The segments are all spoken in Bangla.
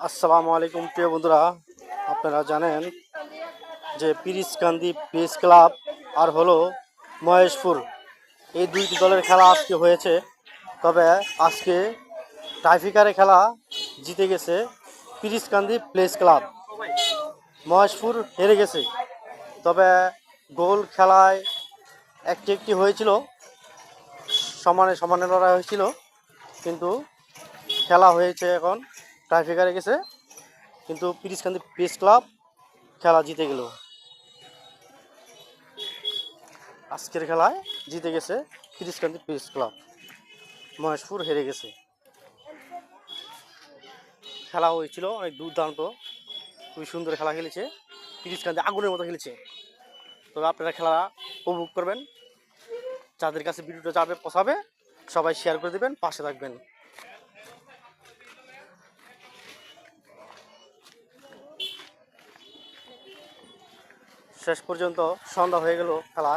আসসালামু আলাইকুম প্রিয় বন্ধুরা, আপনারা জানেন যে পিরিচকান্দি প্রেস ক্লাব আর হলো মহেশপুর এই দুইটি দলের খেলা আজকে হয়েছে। তবে আজকে টাইফিকারে খেলা জিতে গেছে পিরিচকান্দি প্রেস ক্লাব, মহেশপুর হেরে গেছে। তবে গোল খেলায় একটি একটি হয়েছিল, সমানে সমানে লড়াই হয়েছিল, কিন্তু খেলা হয়েছে এখন টাইফিকারে গেছে, কিন্তু পিরিচকান্দি প্রেস ক্লাব খেলা জিতে গেল। আজকের খেলায় জিতে গেছে পিরিচকান্দি প্রেস ক্লাব, মহেশপুর হেরে গেছে। খেলা হয়েছিল অনেক দুর্দান্ত, খুবই সুন্দর খেলা খেলেছে, পিরিচকান্দি আগুনের মতো খেলেছে। তবে আপনারা খেলা উপভোগ করবেন, যাদের কাছে ভিডিওটা যাবে পৌঁছাবে সবাই শেয়ার করে দেবেন, পাশে থাকবেন। শেষ পর্যন্ত সন্ধ্যা হয়ে গেল, খেলা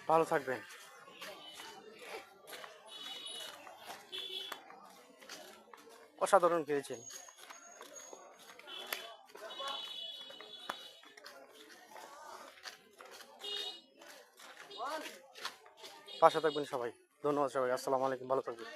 ভালো থাকবেন। অসাধারণ খেলেছেন। পাশে থাকবেন সবাই। ধন্যবাদ সবাই। আসসালামু আলাইকুম, ভালো থাকবেন।